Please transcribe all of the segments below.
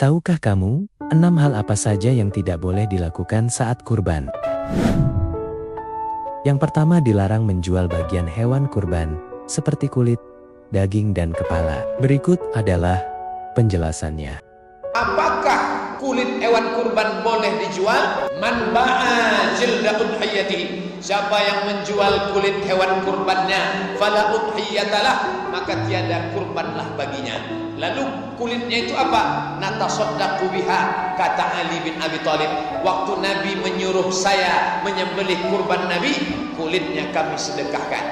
Tahukah kamu, 6 hal apa saja yang tidak boleh dilakukan saat kurban? Yang pertama, dilarang menjual bagian hewan kurban, seperti kulit, daging dan kepala. Berikut adalah penjelasannya. Apakah kulit hewan kurban boleh dijual? Man ba'a jilda udhiyatihi, siapa yang menjual kulit hewan kurbannya, fala udhiyatalah, maka tiada kurbanlah baginya. Lalu kulitnya itu apa? Natasaddaqu biha, kata Ali bin Abi Thalib, waktu Nabi menyuruh saya menyembelih kurban Nabi, kulitnya kami sedekahkan.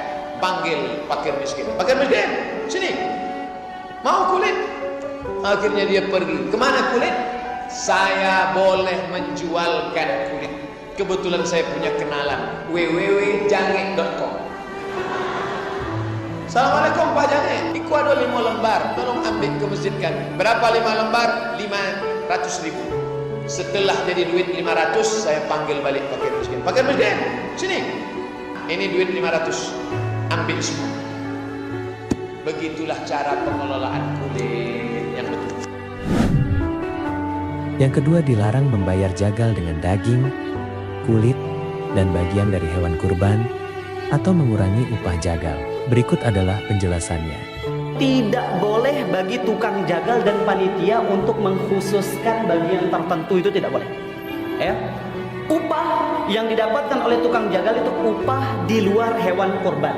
Panggil fakir miskin. Fakir miskin, sini, mau kulit? Akhirnya dia pergi. Kemana kulit? Saya boleh menjualkan kulit. Kebetulan saya punya kenalan, www.jange.com. Assalamualaikum Pak Jange, iku ada 5 lembar, tolong ambil ke masjid kan. Berapa 5 lembar? 500.000. Setelah jadi duit 500, saya panggil balik fakir miskin. Fakir miskin, sini, ini duit 500, ambil semua. Begitulah cara pengelolaan kulit yang betul. Yang kedua, dilarang membayar jagal dengan daging, kulit, dan bagian dari hewan kurban, atau mengurangi upah jagal. Berikut adalah penjelasannya. Tidak boleh bagi tukang jagal dan panitia untuk mengkhususkan bagian tertentu, itu tidak boleh. Ya. Upah yang didapatkan oleh tukang jagal itu upah di luar hewan kurban.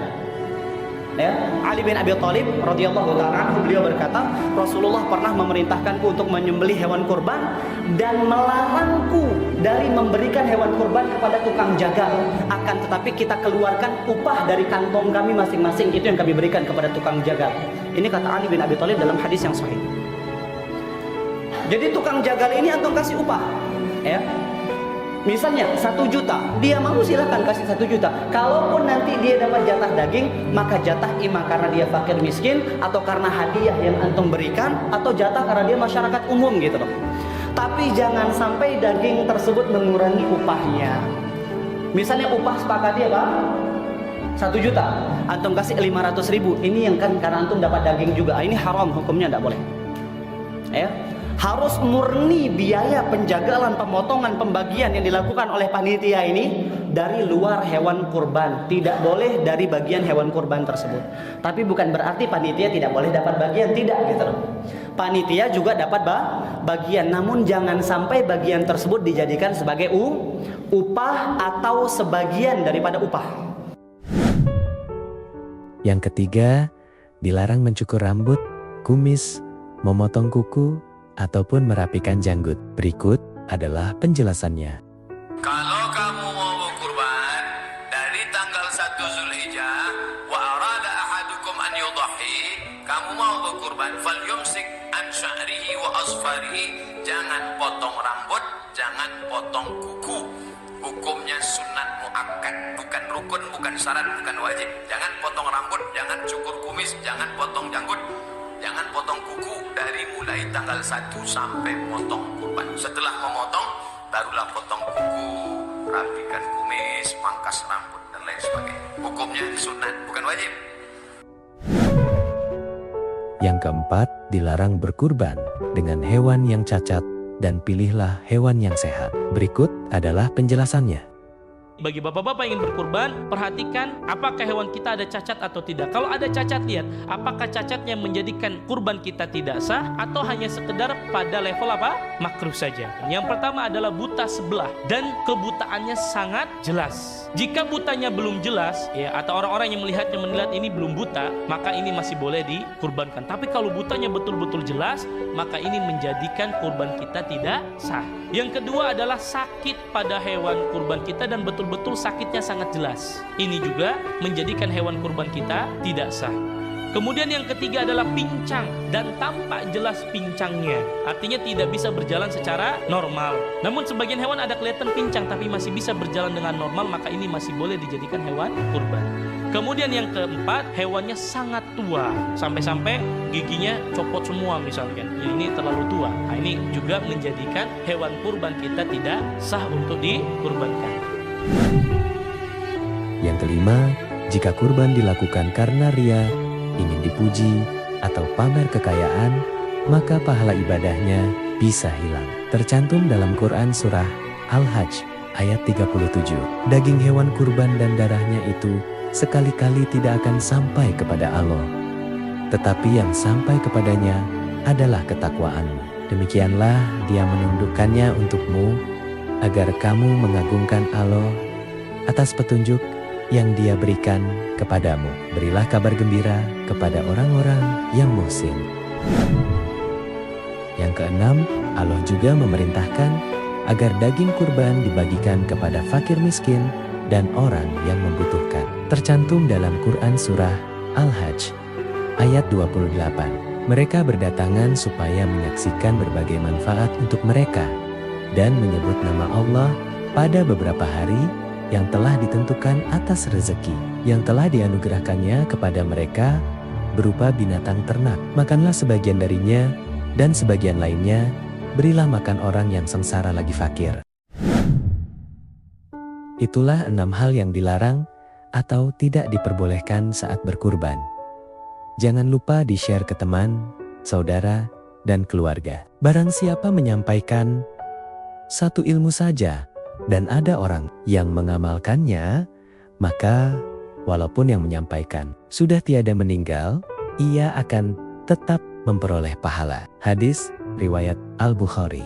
Ya. Ali bin Abi Thalib radhiyallahu ta'ala anhu, beliau berkata, Rasulullah pernah memerintahkanku untuk menyembelih hewan kurban dan melarangku dari memberikan hewan kurban kepada tukang jagal. Akan tetapi kita keluarkan upah dari kantong kami masing-masing, itu yang kami berikan kepada tukang jagal. Ini kata Ali bin Abi Thalib dalam hadis yang sahih. Jadi tukang jagal ini antum kasih upah, ya. Misalnya 1 juta, dia mau silahkan kasih 1 juta. Kalaupun nanti dia dapat jatah daging, maka jatah imam karena dia fakir miskin, atau karena hadiah yang antum berikan, atau jatah karena dia masyarakat umum gitu loh. Tapi jangan sampai daging tersebut mengurangi upahnya. Misalnya upah sepakatnya Pak 1 juta, antum kasih 500.000. Ini yang kan karena antum dapat daging juga. Ini haram, hukumnya tidak boleh. Ya. Harus murni biaya penjagalan, pemotongan, pembagian yang dilakukan oleh panitia ini dari luar hewan kurban. Tidak boleh dari bagian hewan kurban tersebut. Tapi bukan berarti panitia tidak boleh dapat bagian, tidak gitu loh. Panitia juga dapat bagian, namun jangan sampai bagian tersebut dijadikan sebagai upah atau sebagian daripada upah. Yang ketiga, dilarang mencukur rambut, kumis, memotong kuku, ataupun merapikan janggut. Berikut adalah penjelasannya. Kalau kamu mau berkurban dari tanggal 1 Zulhijjah, wa arada ahadukum an yudhi, kamu mau berkurban, falyumsik an sya'rihi wa asfarihi, jangan potong rambut, jangan potong kuku. Hukumnya sunat muakkad, bukan rukun, bukan syarat, bukan wajib. Jangan potong rambut, jangan cukur kumis, jangan potong janggut, jangan potong kuku dari mulai tanggal 1 sampai potong kurban. Setelah memotong, barulah potong kuku, rapikan kumis, pangkas rambut, dan lain sebagainya. Hukumnya sunat, bukan wajib. Yang keempat, dilarang berkurban dengan hewan yang cacat dan pilihlah hewan yang sehat. Berikut adalah penjelasannya. Bagi bapak-bapak yang ingin berkurban, perhatikan apakah hewan kita ada cacat atau tidak. Kalau ada cacat, lihat apakah cacatnya menjadikan kurban kita tidak sah atau hanya sekedar pada level apa? Makruh saja. Yang pertama adalah buta sebelah dan kebutaannya sangat jelas. Jika butanya belum jelas, ya, atau orang-orang yang melihatnya menilai ini belum buta, maka ini masih boleh dikurbankan. Tapi kalau butanya betul-betul jelas, maka ini menjadikan kurban kita tidak sah. Yang kedua adalah sakit pada hewan kurban kita dan betul-betul sakitnya sangat jelas. Ini juga menjadikan hewan kurban kita tidak sah. Kemudian yang ketiga adalah pincang dan tampak jelas pincangnya. Artinya tidak bisa berjalan secara normal. Namun sebagian hewan ada kelihatan pincang tapi masih bisa berjalan dengan normal, maka ini masih boleh dijadikan hewan kurban. Kemudian yang keempat, hewannya sangat tua, sampai-sampai giginya copot semua misalkan. Ini terlalu tua. Nah, ini juga menjadikan hewan kurban kita tidak sah untuk dikurbankan. Yang kelima, jika kurban dilakukan karena ria, ingin dipuji, atau pamer kekayaan, maka pahala ibadahnya bisa hilang. Tercantum dalam Quran surah Al-Hajj ayat 37. Daging hewan kurban dan darahnya itu sekali-kali tidak akan sampai kepada Allah. Tetapi yang sampai kepadanya adalah ketakwaanmu. Demikianlah Dia menundukkannya untukmu, agar kamu mengagungkan Allah atas petunjuk yang Dia berikan kepadamu. Berilah kabar gembira kepada orang-orang yang muhsin. Yang keenam, Allah juga memerintahkan agar daging kurban dibagikan kepada fakir miskin dan orang yang membutuhkan. Tercantum dalam Quran surah Al-Hajj ayat 28. Mereka berdatangan supaya menyaksikan berbagai manfaat untuk mereka dan menyebut nama Allah pada beberapa hari yang telah ditentukan atas rezeki yang telah dianugerahkannya kepada mereka berupa binatang ternak. Makanlah sebagian darinya dan sebagian lainnya berilah makan orang yang sengsara lagi fakir. Itulah 6 hal yang dilarang atau tidak diperbolehkan saat berkurban. Jangan lupa di-share ke teman, saudara, dan keluarga. Barang siapa menyampaikan satu ilmu saja dan ada orang yang mengamalkannya, maka walaupun yang menyampaikan sudah tiada meninggal, ia akan tetap memperoleh pahala. Hadis riwayat Al-Bukhari.